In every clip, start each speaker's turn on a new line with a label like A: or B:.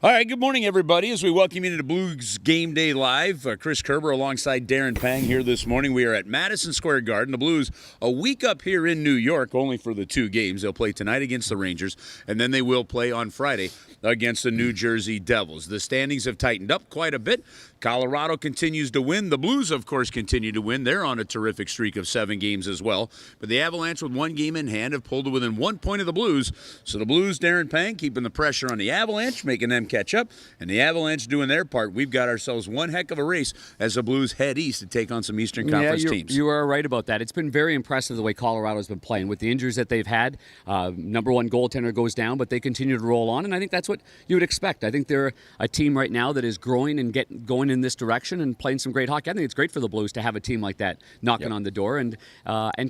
A: All right, good morning, everybody. As we welcome you to Blues Game Day Live, Chris Kerber alongside Darren Pang here this morning. We are at Madison Square Garden. The Blues a week up here in New York, only for the two games. They'll play tonight against the Rangers, and then they will play on Friday against the New Jersey Devils. The standings have tightened up quite a bit. Colorado continues to win. The Blues, of course, continue to win. They're on a terrific streak of 7 games as well. But the Avalanche, with 1 game in hand, have pulled to within 1 point of the Blues. So the Blues, Darren Pang, keeping the pressure on the Avalanche, making them catch up. And the Avalanche doing their part. We've got ourselves one heck of a race as the Blues head east to take on some Eastern Conference teams.
B: You are right about that. It's been very impressive the way Colorado's been playing. With the injuries that they've had, number one goaltender goes down, but they continue to roll on. And I think that's what you would expect. I think they're a team right now that is growing and going in this direction and playing some great hockey. I think it's great for the Blues to have a team like that knocking on the door and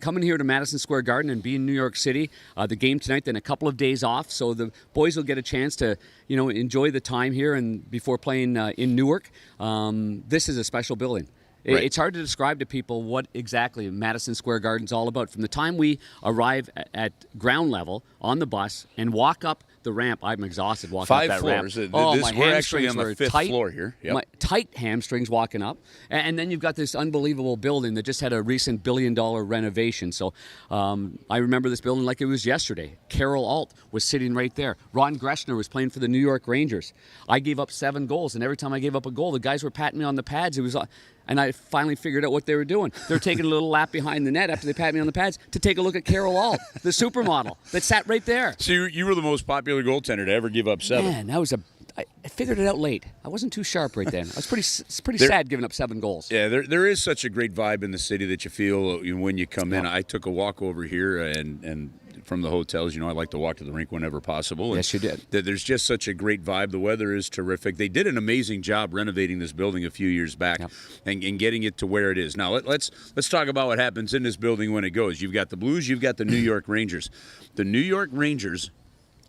B: coming here to Madison Square Garden and be in New York City. The game tonight, then a couple of days off, so the boys will get a chance to enjoy the time here and before playing in Newark. This is a special building. Right. It's hard to describe to people what exactly Madison Square Garden's all about. From the time we arrive at ground level on the bus and walk up the ramp, I'm exhausted walking up that ramp.
A: 5 floors. We're actually on the 5th floor here.
B: Yep. Tight hamstrings walking up. And then you've got this unbelievable building that just had a recent $1 billion renovation. So I remember this building like it was yesterday. Carol Alt was sitting right there. Ron Greshner was playing for the New York Rangers. I gave up 7 goals, and every time I gave up a goal, the guys were patting me on the pads. And I finally figured out what they were doing. They're taking a little lap behind the net after they pat me on the pads to take a look at Carol Alt, the supermodel that sat right there.
A: So you were the most popular goaltender to ever give up 7.
B: Man, I figured it out late. I wasn't too sharp right then. I was pretty sad giving up 7 goals.
A: Yeah, there is such a great vibe in the city that you feel when you come in. I took a walk over here and from the hotels, I like to walk to the rink whenever possible. And
B: yes, you did.
A: There's just such a great vibe. The weather is terrific. They did an amazing job renovating this building a few years back and getting it to where it is. Now, let's talk about what happens in this building when it goes. You've got the Blues, you've got the New York Rangers. The New York Rangers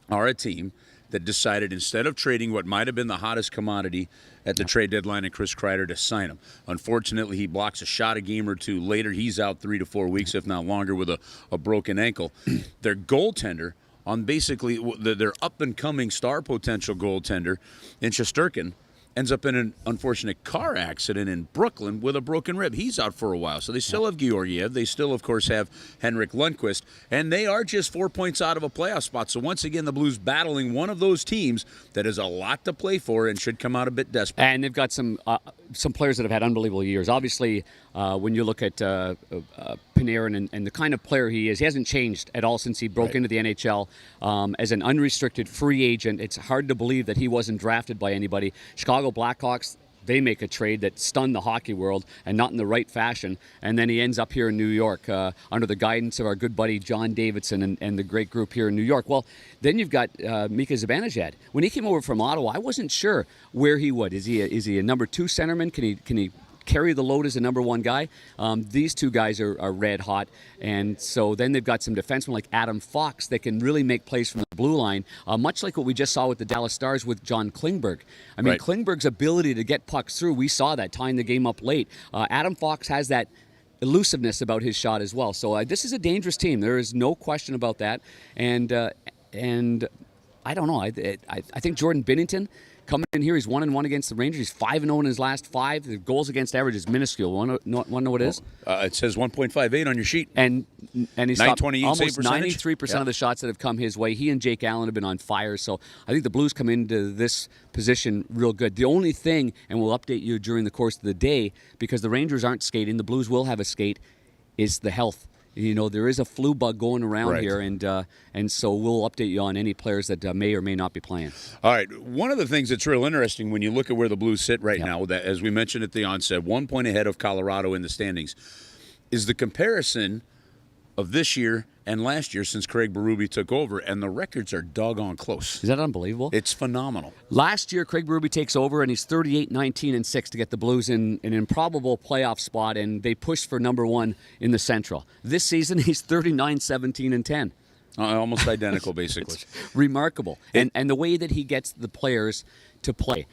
A: are a team that decided instead of trading what might have been the hottest commodity at the trade deadline in Chris Kreider to sign him. Unfortunately, he blocks a shot a game or two later. He's out 3 to 4 weeks, if not longer, with a broken ankle. Their goaltender on basically their up-and-coming star potential goaltender in Shesterkin ends up in an unfortunate car accident in Brooklyn with a broken rib. He's out for a while. So they still have Georgiev. They still, of course, have Henrik Lundqvist. And they are just 4 points out of a playoff spot. So once again, the Blues battling one of those teams that has a lot to play for and should come out a bit desperate.
B: And they've got some players that have had unbelievable years. Obviously, when you look at Panarin and the kind of player he is, he hasn't changed at all since he broke into the NHL as an unrestricted free agent. It's hard to believe that he wasn't drafted by anybody. Chicago Blackhawks, they make a trade that stunned the hockey world and not in the right fashion. And then he ends up here in New York under the guidance of our good buddy John Davidson and the great group here in New York. Well, then you've got Mika Zibanejad. When he came over from Ottawa, I wasn't sure where he would. Is he a number 2 centerman? Can he carry the load as a number 1 guy? These two guys are red hot. And so then they've got some defensemen like Adam Fox that can really make plays from the blue line, much like what we just saw with the Dallas Stars with John Klingberg. I mean, Klingberg's ability to get pucks through, we saw that, tying the game up late. Adam Fox has that elusiveness about his shot as well. So this is a dangerous team. There is no question about that. And I don't know. I think Jordan Binnington, coming in here, he's 1-1 against the Rangers. He's 5-0 in his last 5. The goals against average is minuscule. Want to know what it is?
A: It says 1.58 on your sheet.
B: And he's stopped almost 93%
A: of
B: the shots that have come his way. He and Jake Allen have been on fire. So I think the Blues come into this position real good. The only thing, and we'll update you during the course of the day, because the Rangers aren't skating, the Blues will have a skate, is the health. There is a flu bug going around here, and so we'll update you on any players that may or may not be playing.
A: All right. One of the things that's real interesting when you look at where the Blues sit right now, that as we mentioned at the onset, 1 point ahead of Colorado in the standings, is the comparison of this year and last year since Craig Berube took over, and the records are doggone close.
B: Is that unbelievable?
A: It's phenomenal.
B: Last year, Craig Berube takes over, and he's 38-19-6 to get the Blues in an improbable playoff spot, and they pushed for number 1 in the Central. This season, he's 39-17-10.
A: Almost identical, basically.
B: It's remarkable. And the way that he gets the players to play.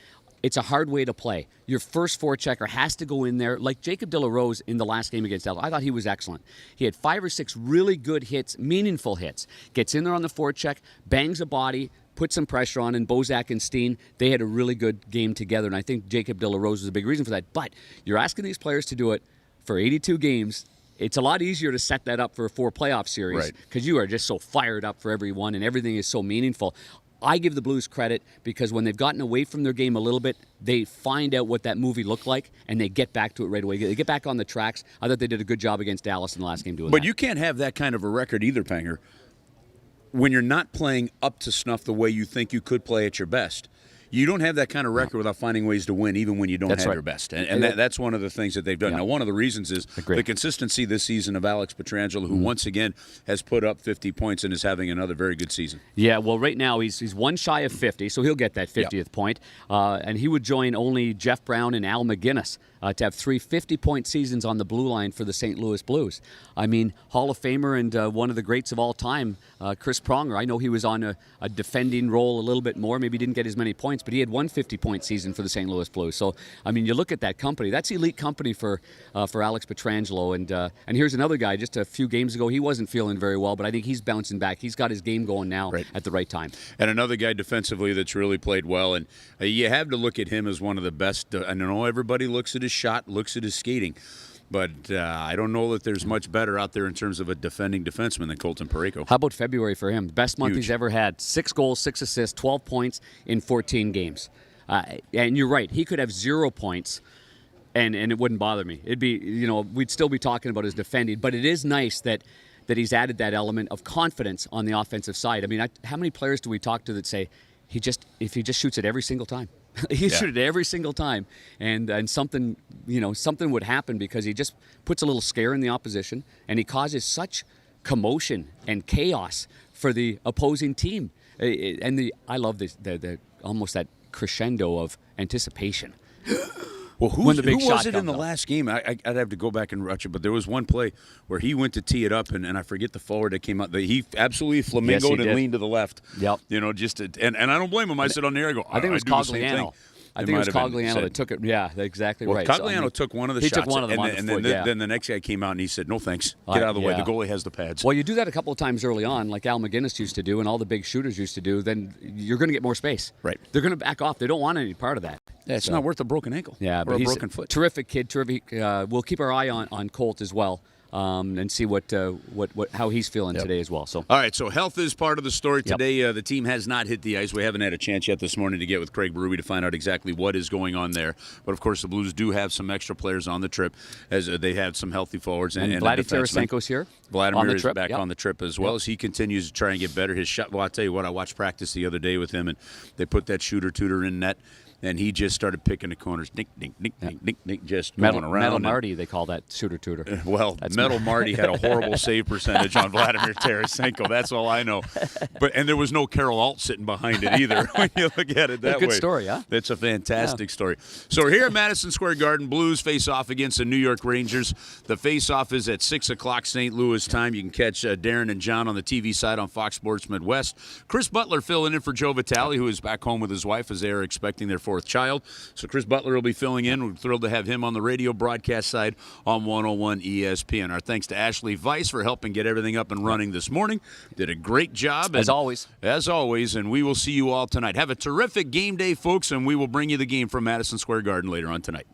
B: It's a hard way to play. Your first forechecker has to go in there, like Jacob De La Rose in the last game against Dallas. I thought he was excellent. He had 5 or 6 really good hits, meaningful hits. Gets in there on the forecheck, bangs a body, put some pressure on, and Bozak and Steen, they had a really good game together, and I think Jacob De La Rose was a big reason for that. But you're asking these players to do it for 82 games. It's a lot easier to set that up for a 4 playoff series because you are just so fired up for every one, and everything is so meaningful. I give the Blues credit because when they've gotten away from their game a little bit, they find out what that movie looked like, and they get back to it right away. They get back on the tracks. I thought they did a good job against Dallas in the last game doing that.
A: But you can't have that kind of a record either, Panger, when you're not playing up to snuff the way you think you could play at your best. You don't have that kind of record without finding ways to win, even when you don't have your best. And that's one of the things that they've done. Now, one of the reasons is the consistency this season of Alex Pietrangelo, who once again has put up 50 points and is having another very good season.
B: Yeah, well, right now he's one shy of 50, so he'll get that 50th point. And he would join only Jeff Brown and Al McGinnis to have 3 50-point seasons on the blue line for the St. Louis Blues. I mean, Hall of Famer and one of the greats of all time, Chris Pronger. I know he was on a defending role a little bit more. Maybe didn't get as many points, but he had one 50-point season for the St. Louis Blues. So, I mean, you look at that company. That's elite company for Alex Pietrangelo. And here's another guy. Just a few games ago, he wasn't feeling very well, but I think he's bouncing back. He's got his game going now at the right time.
A: And another guy defensively that's really played well. And you have to look at him as one of the best. I know everybody looks at his shot, looks at his skating. But I don't know that there's much better out there in terms of a defending defenseman than Colton Parayko.
B: How about February for him? Best month he's ever had. 6 goals, 6 assists, 12 points in 14 games. And you're right. He could have 0 points, and it wouldn't bother me. It'd be, we'd still be talking about his defending. But it is nice that he's added that element of confidence on the offensive side. I mean, how many players do we talk to that say, if he just shoots it every single time? He shoot it every single time, and something would happen because he just puts a little scare in the opposition, and he causes such commotion and chaos for the opposing team. I love this the almost that crescendo of anticipation.
A: Well, who was it in the last game? I'd have to go back and watch it, but there was one play where he went to tee it up, and I forget the forward that came out. He absolutely flamingoed and leaned to the left.
B: Yep.
A: And I don't blame him. I sit on there and go,
B: I think it was Cogliano. I think it was Cogliano that took it. Yeah, exactly right.
A: Cogliano took one of the shots.
B: He took one of them
A: and then the next guy came out and he said, no thanks. Get out of the way. The goalie has the pads.
B: Well, you do that a couple of times early on, like Al McGinnis used to do and all the big shooters used to do, then you're going to get more space.
A: Right.
B: They're going to back off. They don't want any part of that.
A: Yeah, it's not worth a broken ankle or a broken foot.
B: Terrific kid, terrific. We'll keep our eye on Colt as well. And see how he's feeling today as well. So,
A: all right. So health is part of the story today. The team has not hit the ice. We haven't had a chance yet this morning to get with Craig Berube to find out exactly what is going on there. But of course, the Blues do have some extra players on the trip, as they have some healthy forwards and
B: Vladimir Tarasenko's here.
A: Vladimir is back on the trip as well as he continues to try and get better. His shot. Well, I'll tell you what. I watched practice the other day with him, and they put that shooter tutor in net. And he just started picking the corners, dink, dink, dink, dink, dink, dink, just going around.
B: Metal Marty, they call that shooter tutor.
A: Well, Metal Marty had a horrible save percentage on Vladimir Tarasenko. That's all I know. And there was no Carol Alt sitting behind it either when you look at it that way.
B: Good story, huh?
A: That's a fantastic story. So we're here at Madison Square Garden. Blues face off against the New York Rangers. The face-off is at 6 o'clock St. Louis time. You can catch Darren and John on the TV side on Fox Sports Midwest. Chris Butler filling in for Joe Vitale, who is back home with his wife as they are expecting their 4th child. So Chris Butler will be filling in. We're thrilled to have him on the radio broadcast side on 101 ESPN. Our thanks to Ashley Weiss for helping get everything up and running this morning. Did a great job.
B: As always.
A: As always, and we will see you all tonight. Have a terrific game day, folks, and we will bring you the game from Madison Square Garden later on tonight.